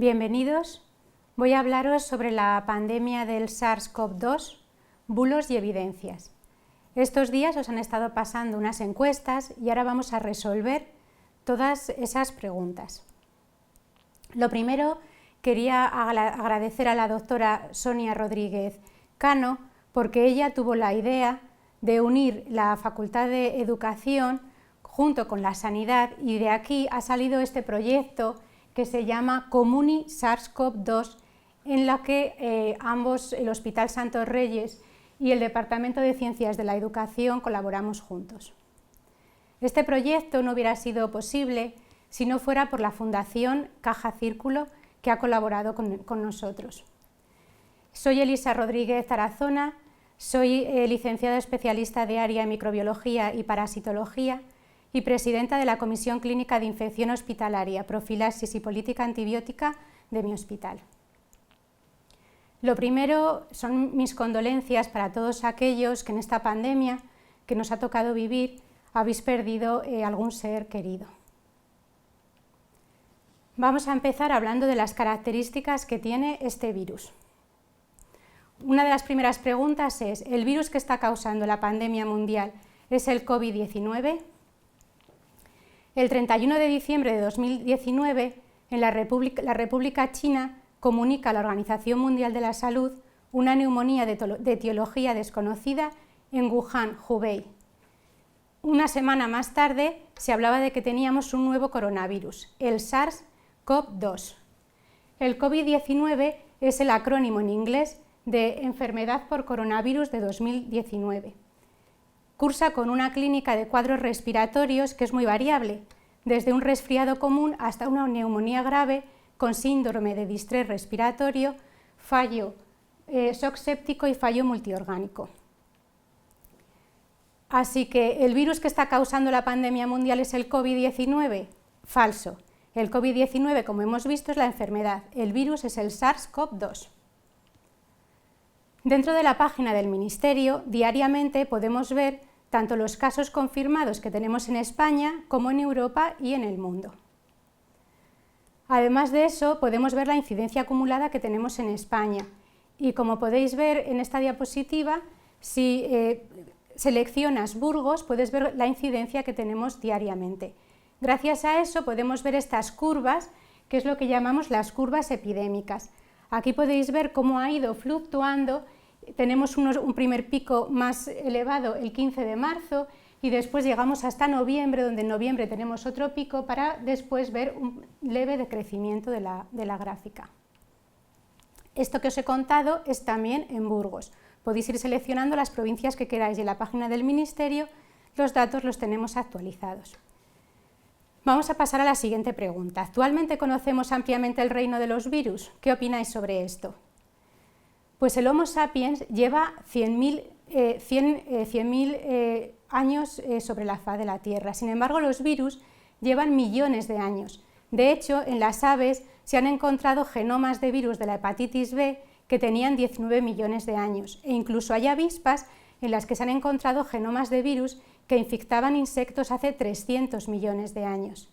Bienvenidos. Voy a hablaros sobre la pandemia del SARS-CoV-2, bulos y evidencias. Estos días os han estado pasando unas encuestas y ahora vamos a resolver todas esas preguntas. Lo primero, quería agradecer a la doctora Sonia Rodríguez Cano porque ella tuvo la idea de unir la Facultad de Educación junto con la Sanidad y de aquí ha salido este proyecto que se llama Comuni SARS-CoV-2, en la que ambos, el Hospital Santos Reyes y el Departamento de Ciencias de la Educación, colaboramos juntos. Este proyecto no hubiera sido posible si no fuera por la Fundación Caja Círculo, que ha colaborado con nosotros. Soy Elisa Rodríguez Tarazona, soy licenciada especialista de área en microbiología y parasitología y presidenta de la Comisión Clínica de Infección Hospitalaria, Profilaxis y Política Antibiótica de mi hospital. Lo primero son mis condolencias para todos aquellos que en esta pandemia que nos ha tocado vivir habéis perdido algún ser querido. Vamos a empezar hablando de las características que tiene este virus. Una de las primeras preguntas es, ¿el virus que está causando la pandemia mundial es el COVID-19? El 31 de diciembre de 2019, en la República China comunica a la Organización Mundial de la Salud una neumonía de etiología desconocida en Wuhan, Hubei. Una semana más tarde se hablaba de que teníamos un nuevo coronavirus, el SARS-CoV-2. El COVID-19 es el acrónimo en inglés de Enfermedad por Coronavirus de 2019. Cursa con una clínica de cuadros respiratorios que es muy variable, desde un resfriado común hasta una neumonía grave con síndrome de distrés respiratorio, fallo shock séptico y fallo multiorgánico. Así que, ¿el virus que está causando la pandemia mundial es el COVID-19? Falso. El COVID-19, como hemos visto, es la enfermedad. El virus es el SARS-CoV-2. Dentro de la página del Ministerio, diariamente podemos ver tanto los casos confirmados que tenemos en España como en Europa y en el mundo. Además de eso, podemos ver la incidencia acumulada que tenemos en España y como podéis ver en esta diapositiva, si seleccionas Burgos, puedes ver la incidencia que tenemos diariamente. Gracias a eso podemos ver estas curvas, que es lo que llamamos las curvas epidémicas. Aquí podéis ver cómo ha ido fluctuando. Tenemos un primer pico más elevado el 15 de marzo y después llegamos hasta noviembre, donde en noviembre tenemos otro pico para después ver un leve decrecimiento de la gráfica. Esto que os he contado es también en Burgos. Podéis ir seleccionando las provincias que queráis y en la página del Ministerio los datos los tenemos actualizados. Vamos a pasar a la siguiente pregunta. ¿Actualmente conocemos ampliamente el reino de los virus? ¿Qué opináis sobre esto? Pues el Homo sapiens lleva 100.000 años sobre la faz de la Tierra. Sin embargo, los virus llevan millones de años. De hecho, en las aves se han encontrado genomas de virus de la hepatitis B que tenían 19 millones de años. E incluso hay avispas en las que se han encontrado genomas de virus que infectaban insectos hace 300 millones de años.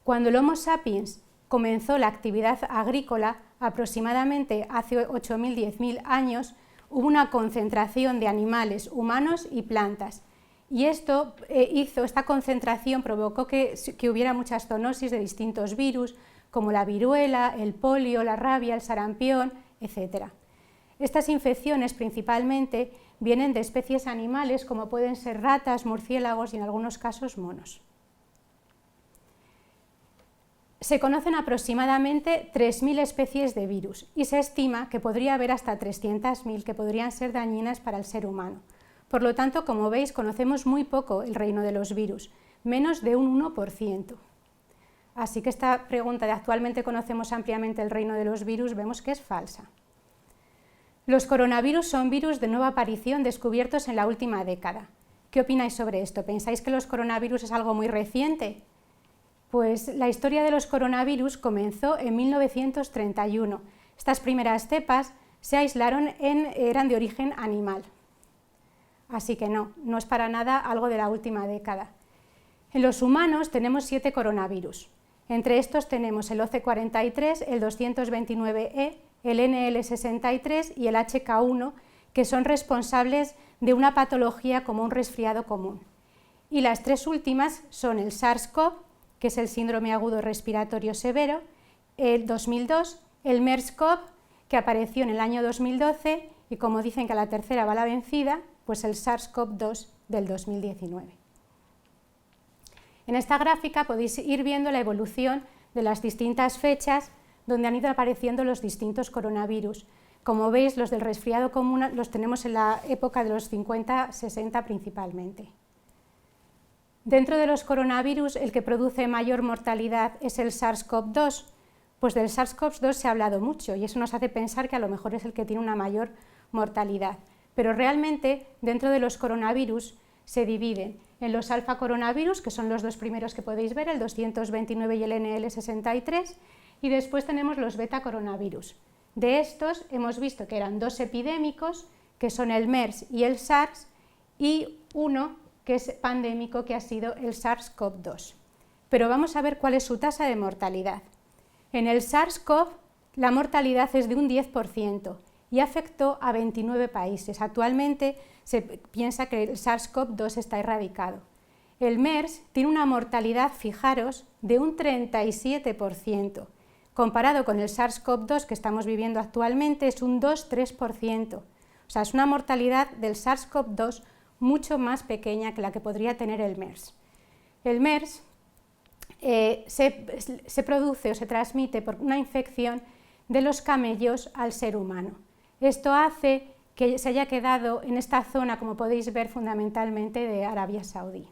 Cuando el Homo sapiens comenzó la actividad agrícola, aproximadamente hace 8.000–10.000 años, hubo una concentración de animales, humanos y plantas. Y esta concentración provocó que hubiera muchas zoonosis de distintos virus, como la viruela, el polio, la rabia, el sarampión, etc. Estas infecciones principalmente vienen de especies animales, como pueden ser ratas, murciélagos y en algunos casos monos. Se conocen aproximadamente 3.000 especies de virus y se estima que podría haber hasta 300.000 que podrían ser dañinas para el ser humano. Por lo tanto, como veis, conocemos muy poco el reino de los virus, menos de un 1%. Así que esta pregunta de ¿actualmente conocemos ampliamente el reino de los virus? Vemos que es falsa. Los coronavirus son virus de nueva aparición descubiertos en la última década. ¿Qué opináis sobre esto? ¿Pensáis que los coronavirus es algo muy reciente? Pues la historia de los coronavirus comenzó en 1931. Estas primeras cepas se aislaron, eran de origen animal. Así que no es para nada algo de la última década. En los humanos tenemos 7 coronavirus. Entre estos tenemos el OC43, el 229E, el NL63 y el HK1, que son responsables de una patología como un resfriado común. Y las tres últimas son el SARS-CoV, que es el síndrome agudo respiratorio severo, el 2002, el MERS-CoV, que apareció en el año 2012, y como dicen que a la tercera va la vencida, pues el SARS-CoV-2 del 2019. En esta gráfica podéis ir viendo la evolución de las distintas fechas donde han ido apareciendo los distintos coronavirus. Como veis, los del resfriado común los tenemos en la época de los 50-60 principalmente. Dentro de los coronavirus, el que produce mayor mortalidad es el SARS-CoV-2. Pues del SARS-CoV-2 se ha hablado mucho y eso nos hace pensar que a lo mejor es el que tiene una mayor mortalidad. Pero realmente, dentro de los coronavirus se dividen en los alfa coronavirus, que son los dos primeros que podéis ver, el 229 y el NL63, y después tenemos los beta coronavirus. De estos hemos visto que eran dos epidémicos, que son el MERS y el SARS, y uno que es pandémico, que ha sido el SARS-CoV-2. Pero vamos a ver cuál es su tasa de mortalidad. En el SARS-CoV la mortalidad es de un 10% y afectó a 29 países. Actualmente se piensa que el SARS-CoV-2 está erradicado. El MERS tiene una mortalidad, fijaros, de un 37%. Comparado con el SARS-CoV-2 que estamos viviendo actualmente es un 2-3%. O sea, es una mortalidad del SARS-CoV-2 mucho más pequeña que la que podría tener el MERS. El MERS se produce o se transmite por una infección de los camellos al ser humano. Esto hace que se haya quedado en esta zona, como podéis ver, fundamentalmente de Arabia Saudí.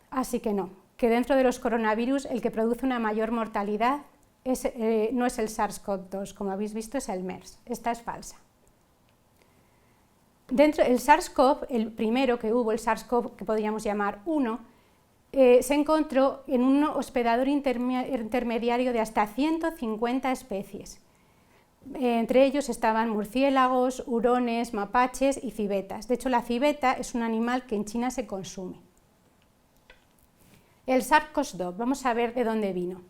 Así que no, que dentro de los coronavirus el que produce una mayor mortalidad no es el SARS-CoV-2, como habéis visto es el MERS. Esta es falsa. Dentro del SARS-CoV, el primero que hubo, el SARS-CoV que podríamos llamar 1, se encontró en un hospedador intermediario de hasta 150 especies. Entre ellos estaban murciélagos, hurones, mapaches y civetas. De hecho, la civeta es un animal que en China se consume. El SARS-CoV-2, vamos a ver de dónde vino.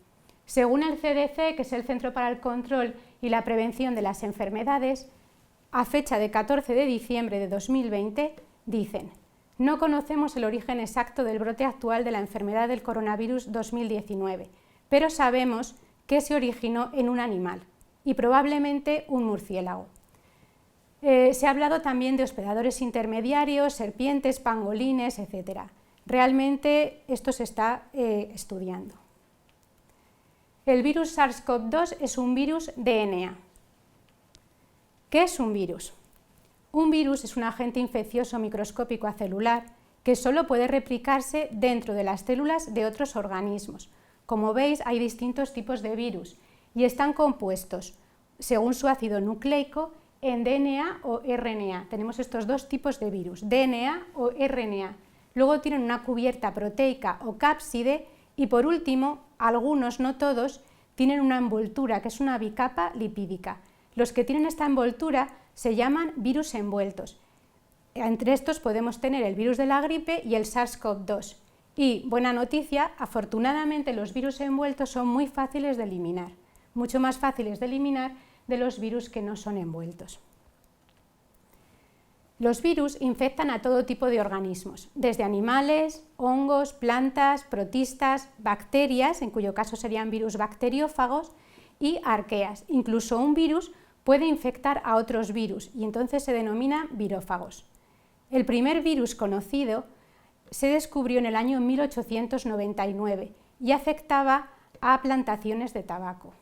Según el CDC, que es el Centro para el Control y la Prevención de las Enfermedades, a fecha de 14 de diciembre de 2020, dicen: no conocemos el origen exacto del brote actual de la enfermedad del coronavirus 2019, pero sabemos que se originó en un animal, y probablemente un murciélago. Se ha hablado también de hospedadores intermediarios, serpientes, pangolines, etc. Realmente esto se está estudiando. El virus SARS-CoV-2 es un virus DNA. ¿Qué es un virus? Un virus es un agente infeccioso microscópico acelular que solo puede replicarse dentro de las células de otros organismos. Como veis, hay distintos tipos de virus y están compuestos, según su ácido nucleico, en DNA o RNA. Tenemos estos dos tipos de virus, DNA o RNA. Luego tienen una cubierta proteica o cápside y, por último, algunos, no todos, tienen una envoltura, que es una bicapa lipídica. Los que tienen esta envoltura se llaman virus envueltos. Entre estos podemos tener el virus de la gripe y el SARS-CoV-2. Y, buena noticia, afortunadamente los virus envueltos son muy fáciles de eliminar, mucho más fáciles de eliminar de los virus que no son envueltos. Los virus infectan a todo tipo de organismos, desde animales, hongos, plantas, protistas, bacterias, en cuyo caso serían virus bacteriófagos, y arqueas. Incluso un virus puede infectar a otros virus y entonces se denominan virófagos. El primer virus conocido se descubrió en el año 1899 y afectaba a plantaciones de tabaco.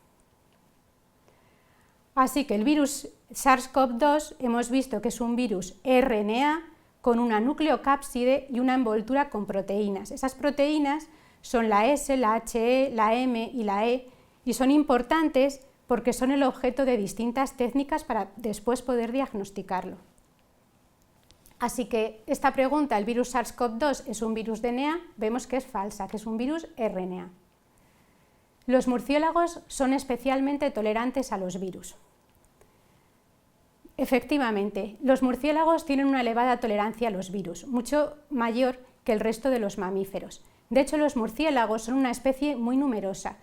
Así que el virus SARS-CoV-2 hemos visto que es un virus RNA con una nucleocápside y una envoltura con proteínas. Esas proteínas son la S, la HE, la M y la E y son importantes porque son el objeto de distintas técnicas para después poder diagnosticarlo. Así que esta pregunta, ¿el virus SARS-CoV-2 es un virus DNA? Vemos que es falsa, que es un virus RNA. Los murciélagos son especialmente tolerantes a los virus. Efectivamente, los murciélagos tienen una elevada tolerancia a los virus, mucho mayor que el resto de los mamíferos, De hecho, los murciélagos son una especie muy numerosa.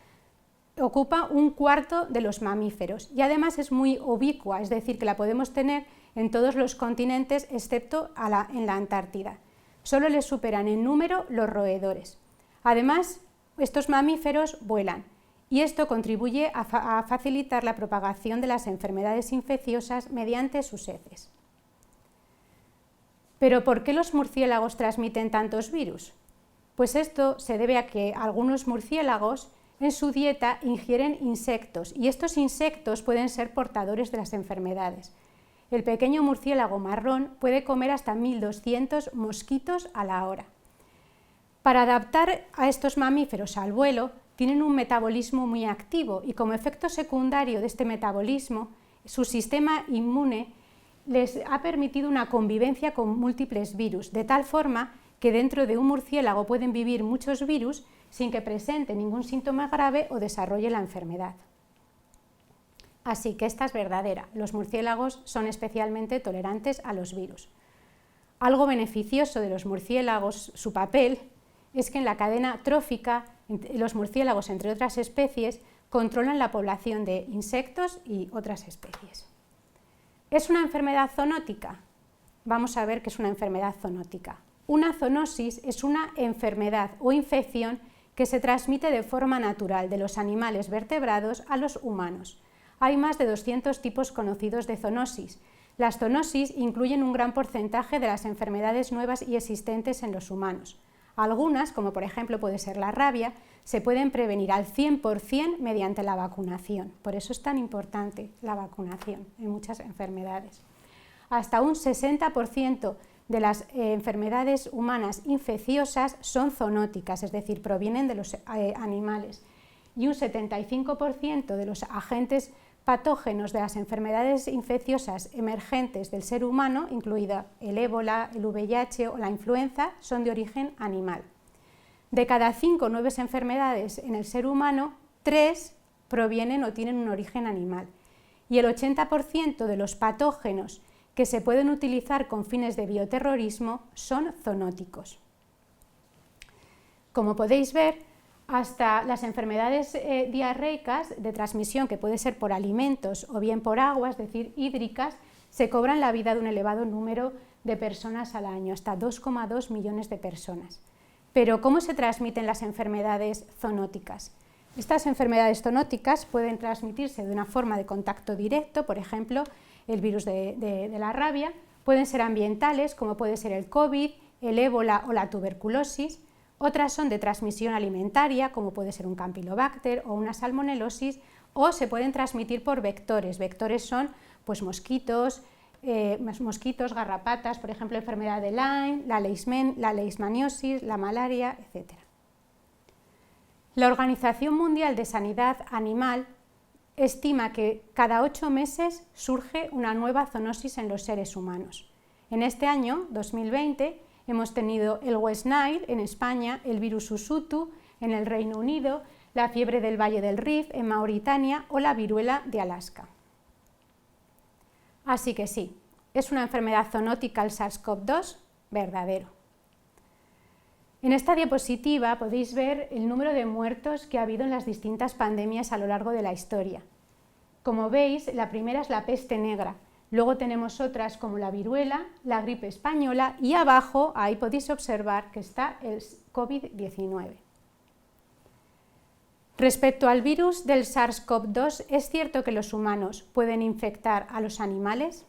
Ocupa un cuarto de los mamíferos y además es muy ubicua, es decir, que la podemos tener en todos los continentes excepto en la Antártida. Solo les superan en número los roedores. Además, estos mamíferos vuelan y esto contribuye a facilitar la propagación de las enfermedades infecciosas mediante sus heces. ¿Pero por qué los murciélagos transmiten tantos virus? Pues esto se debe a que algunos murciélagos en su dieta ingieren insectos y estos insectos pueden ser portadores de las enfermedades. El pequeño murciélago marrón puede comer hasta 1200 mosquitos a la hora. Para adaptar a estos mamíferos al vuelo, tienen un metabolismo muy activo y como efecto secundario de este metabolismo, su sistema inmune les ha permitido una convivencia con múltiples virus, de tal forma que dentro de un murciélago pueden vivir muchos virus sin que presente ningún síntoma grave o desarrolle la enfermedad. Así que esta es verdadera, los murciélagos son especialmente tolerantes a los virus. Algo beneficioso de los murciélagos, su papel, es que en la cadena trófica los murciélagos, entre otras especies, controlan la población de insectos y otras especies. ¿Es una enfermedad zoonótica? Vamos a ver qué es una enfermedad zoonótica. Una zoonosis es una enfermedad o infección que se transmite de forma natural de los animales vertebrados a los humanos. Hay más de 200 tipos conocidos de zoonosis. Las zoonosis incluyen un gran porcentaje de las enfermedades nuevas y existentes en los humanos. Algunas, como por ejemplo puede ser la rabia, se pueden prevenir al 100% mediante la vacunación. Por eso es tan importante la vacunación en muchas enfermedades. Hasta un 60% de las enfermedades humanas infecciosas son zoonóticas, es decir, provienen de los animales. Y un 75% de los agentes patógenos de las enfermedades infecciosas emergentes del ser humano, incluida el ébola, el VIH o la influenza, son de origen animal. De cada 5 nuevas enfermedades en el ser humano, 3 provienen o tienen un origen animal. Y el 80% de los patógenos que se pueden utilizar con fines de bioterrorismo son zoonóticos. Como podéis ver, hasta las enfermedades diarreicas de transmisión, que puede ser por alimentos o bien por agua, es decir, hídricas, se cobran la vida de un elevado número de personas al año, hasta 2,2 millones de personas. Pero, ¿cómo se transmiten las enfermedades zoonóticas? Estas enfermedades zoonóticas pueden transmitirse de una forma de contacto directo, por ejemplo, el virus de la rabia, pueden ser ambientales, como puede ser el COVID, el ébola o la tuberculosis. Otras son de transmisión alimentaria, como puede ser un campylobacter o una salmonelosis, o se pueden transmitir por vectores. Vectores son pues, mosquitos, garrapatas, por ejemplo, enfermedad de Lyme, la leishmaniosis, la malaria, etc. La Organización Mundial de Sanidad Animal estima que cada 8 meses surge una nueva zoonosis en los seres humanos. En este año, 2020, hemos tenido el West Nile en España, el virus Usutu en el Reino Unido, la fiebre del Valle del Rift en Mauritania o la viruela de Alaska. Así que sí, es una enfermedad zoonótica el SARS-CoV-2 verdadero. En esta diapositiva podéis ver el número de muertos que ha habido en las distintas pandemias a lo largo de la historia. Como veis, la primera es la peste negra. Luego tenemos otras como la viruela, la gripe española y abajo, ahí podéis observar que está el COVID-19. Respecto al virus del SARS-CoV-2, ¿es cierto que los humanos pueden infectar a los animales?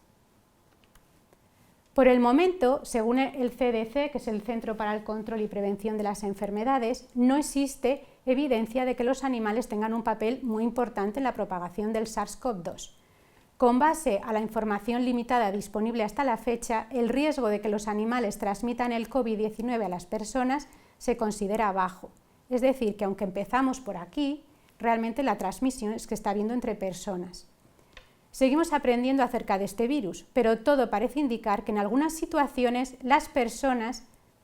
Por el momento, según el CDC, que es el Centro para el Control y Prevención de las Enfermedades, no existe evidencia de que los animales tengan un papel muy importante en la propagación del SARS-CoV-2. Con base a la información limitada disponible hasta la fecha, el riesgo de que los animales transmitan el COVID-19 a las personas se considera bajo. Es decir, que aunque empezamos por aquí, realmente la transmisión es que está habiendo entre personas. Seguimos aprendiendo acerca de este virus, pero todo parece indicar que en algunas situaciones las personas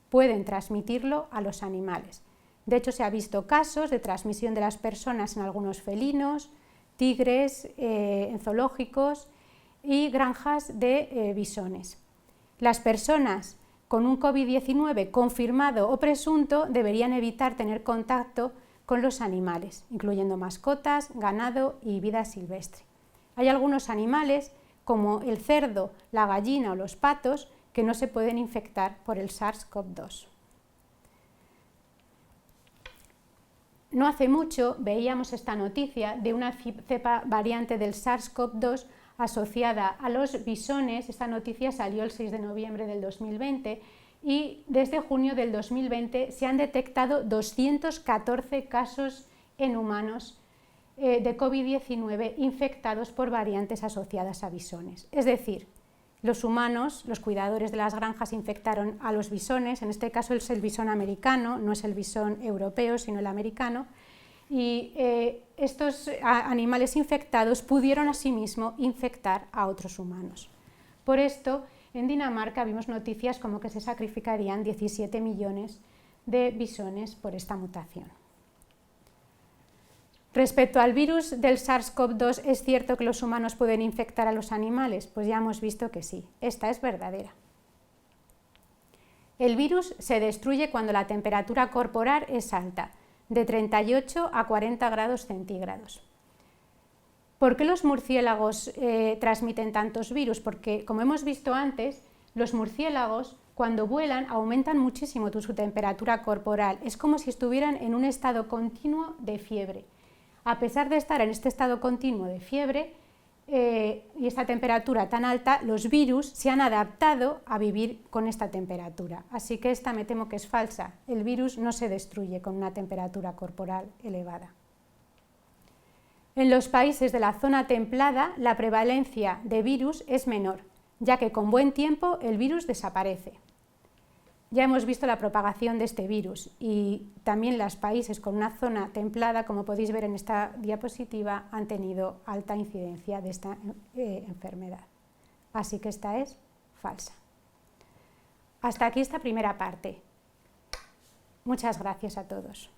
pueden transmitirlo a los animales. De hecho, se ha visto casos de transmisión de las personas en algunos felinos, tigres, en zoológicos y granjas de bisones. Las personas con un COVID-19 confirmado o presunto deberían evitar tener contacto con los animales, incluyendo mascotas, ganado y vida silvestre. Hay algunos animales, como el cerdo, la gallina o los patos, que no se pueden infectar por el SARS-CoV-2. No hace mucho veíamos esta noticia de una cepa variante del SARS-CoV-2 asociada a los bisones. Esta noticia salió el 6 de noviembre del 2020 y desde junio del 2020 se han detectado 214 casos en humanos de COVID-19 infectados por variantes asociadas a bisones. Es decir, los humanos, los cuidadores de las granjas, infectaron a los bisones, en este caso es el bisón americano, no es el bisón europeo, sino el americano, y estos animales infectados pudieron asimismo infectar a otros humanos. Por esto, en Dinamarca vimos noticias como que se sacrificarían 17 millones de bisones por esta mutación. Respecto al virus del SARS-CoV-2, ¿es cierto que los humanos pueden infectar a los animales? Pues ya hemos visto que sí, esta es verdadera. El virus se destruye cuando la temperatura corporal es alta, de 38 a 40 grados centígrados. ¿Por qué los murciélagos transmiten tantos virus? Porque, como hemos visto antes, los murciélagos cuando vuelan aumentan muchísimo su temperatura corporal. Es como si estuvieran en un estado continuo de fiebre. A pesar de estar en este estado continuo de fiebre y esta temperatura tan alta, los virus se han adaptado a vivir con esta temperatura. Así que esta me temo que es falsa. El virus no se destruye con una temperatura corporal elevada. En los países de la zona templada, la prevalencia de virus es menor, ya que con buen tiempo el virus desaparece. Ya hemos visto la propagación de este virus y también los países con una zona templada, como podéis ver en esta diapositiva, han tenido alta incidencia de esta enfermedad. Así que esta es falsa. Hasta aquí esta primera parte. Muchas gracias a todos.